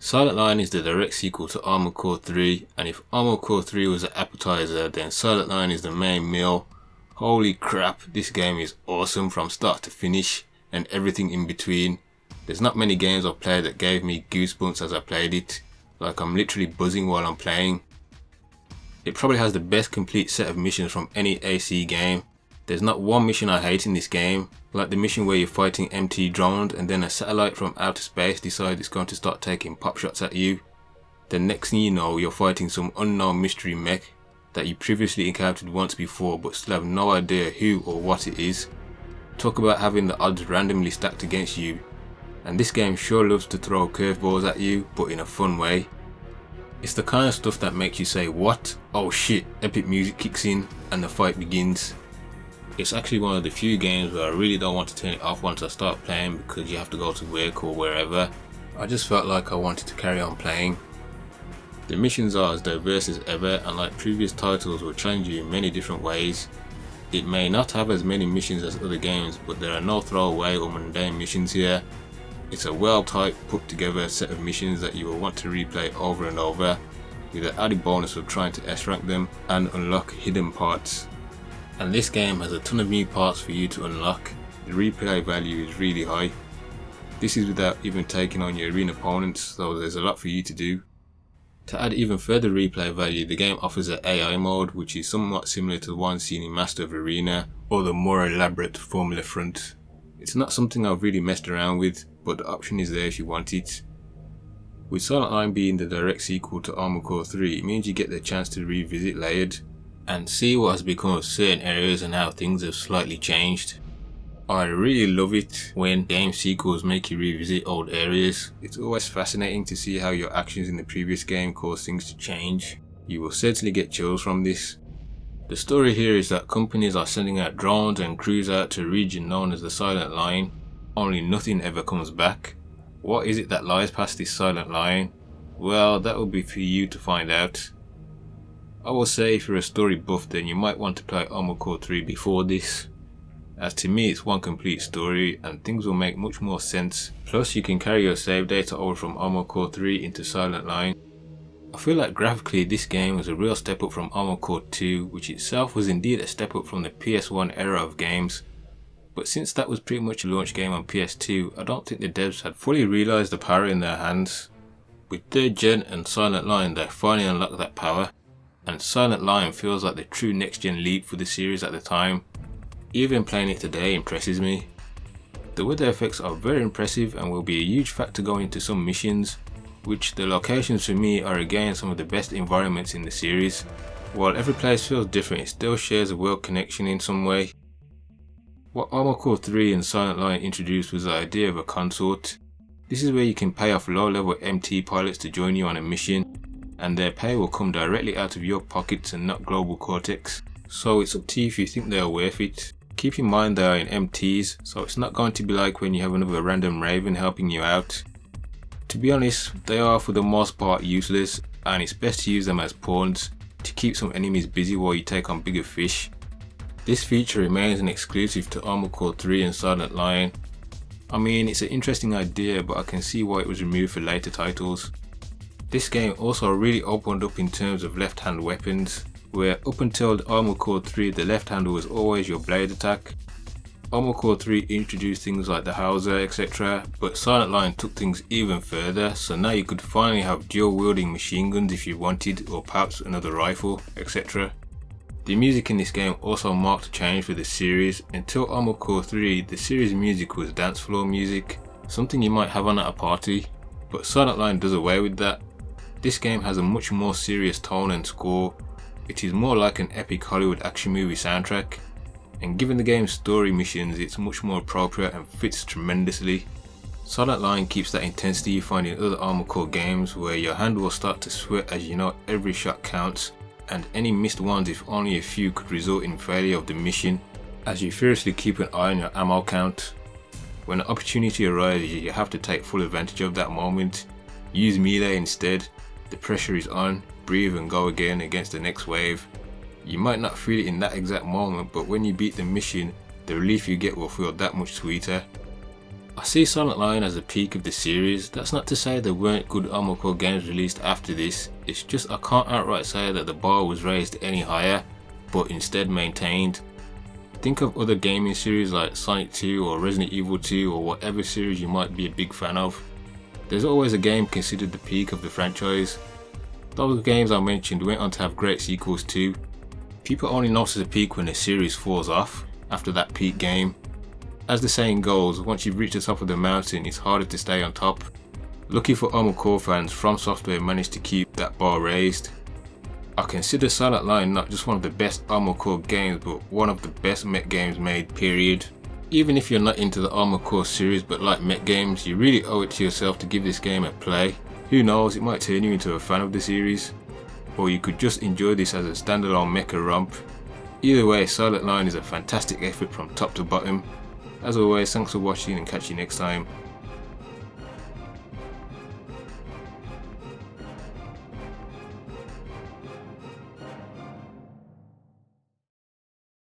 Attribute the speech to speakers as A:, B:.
A: Silent Line is the direct sequel to Armored Core 3, and if Armored Core 3 was an appetizer, then Silent Line is the main meal. Holy crap, this game is awesome from start to finish and everything in between. There's not many games I've played that gave me goosebumps as I played it, like I'm literally buzzing while I'm playing. It probably has the best complete set of missions from any AC game. There's not one mission I hate in this game, like the mission where you're fighting MT drones and then a satellite from outer space decides it's going to start taking pop shots at you. The next thing you know, you're fighting some unknown mystery mech that you previously encountered once before but still have no idea who or what it is. Talk about having the odds randomly stacked against you. And this game sure loves to throw curveballs at you, but in a fun way. It's the kind of stuff that makes you say, what? Oh shit, epic music kicks in and the fight begins. It's actually one of the few games where I really don't want to turn it off once I start playing because you have to go to work or wherever. I just felt like I wanted to carry on playing. The missions are as diverse as ever, and like previous titles will challenge you in many different ways. It may not have as many missions as other games, but there are no throwaway or mundane missions here. It's a well typed, put together set of missions that you will want to replay over and over, with the added bonus of trying to S-rank them and unlock hidden parts. And this game has a ton of new parts for you to unlock. The replay value is really high. This is without even taking on your arena opponents, so there's a lot for you to do. To add even further replay value, the game offers an AI mode which is somewhat similar to the one seen in Master of Arena or the more elaborate Formula Front. It's not something I've really messed around with, but the option is there if you want it. With Silent Line being the direct sequel to Armored Core 3, it means you get the chance to revisit Layered and see what has become of certain areas and how things have slightly changed. I really love it when game sequels make you revisit old areas. It's always fascinating to see how your actions in the previous game cause things to change. You will certainly get chills from this. The story here is that companies are sending out drones and crews out to a region known as the Silent Line, only nothing ever comes back. What is it that lies past this Silent Line? Well, that will be for you to find out. I will say if you're a story buff, then you might want to play Armored Core 3 before this, as to me it's one complete story and things will make much more sense. Plus you can carry your save data over from Armored Core 3 into Silent Line. I feel like graphically this game was a real step up from Armored Core 2, which itself was indeed a step up from the PS1 era of games. But since that was pretty much a launch game on PS2, I don't think the devs had fully realised the power in their hands. With 3rd gen and Silent Line, they finally unlocked that power, and Silent Line feels like the true next gen leap for the series at the time. Even playing it today impresses me. The weather effects are very impressive and will be a huge factor going into some missions, which the locations for me are again some of the best environments in the series. While every place feels different, it still shares a world connection in some way. What Armored Core 3 and Silent Line introduced was the idea of a consort. This is where you can pay off low-level MT pilots to join you on a mission, and their pay will come directly out of your pockets and not Global Cortex. So it's up to you if you think they are worth it. Keep in mind they are in MTs, so it's not going to be like when you have another random Raven helping you out. To be honest, they are for the most part useless, and it's best to use them as pawns to keep some enemies busy while you take on bigger fish. This feature remains an exclusive to Armored Core 3 and Silent Line. I mean, it's an interesting idea, but I can see why it was removed for later titles. This game also really opened up in terms of left-hand weapons, where up until Armored Core 3 the left hand was always your blade attack. Armored Core 3 introduced things like the Hauser etc, but Silent Line took things even further, so now you could finally have dual wielding machine guns if you wanted, or perhaps another rifle etc. The music in this game also marked a change for the series. Until Armored Core 3 the series music was dance floor music, something you might have on at a party, but Silent Line does away with that. This game has a much more serious tone and score. It is more like an epic Hollywood action movie soundtrack, and given the game's story missions it's much more appropriate and fits tremendously. Silent Line keeps that intensity you find in other Armored Core games, where your hand will start to sweat as you know every shot counts, and any missed ones, if only a few, could result in failure of the mission, as you furiously keep an eye on your ammo count. When an opportunity arises you have to take full advantage of that moment. Use melee instead. The pressure is on, breathe and go again against the next wave. You might not feel it in that exact moment, but when you beat the mission, the relief you get will feel that much sweeter. I see Silent Line as the peak of the series. That's not to say there weren't good Armored Core games released after this, it's just I can't outright say that the bar was raised any higher, but instead maintained. Think of other gaming series like Sonic 2 or Resident Evil 2 or whatever series you might be a big fan of. There's always a game considered the peak of the franchise. Those games I mentioned went on to have great sequels too. People only notice the peak when the series falls off after that peak game. As the saying goes, once you've reached the top of the mountain, it's harder to stay on top. Lucky for Armored Core fans, From Software managed to keep that bar raised. I consider Silent Line not just one of the best Armored Core games, but one of the best mech games made, period. Even if you're not into the Armored Core series but like mech games, you really owe it to yourself to give this game a play. Who knows, it might turn you into a fan of the series. Or you could just enjoy this as a standalone mecha romp. Either way, Silent Line is a fantastic effort from top to bottom. As always, thanks for watching and catch you next time.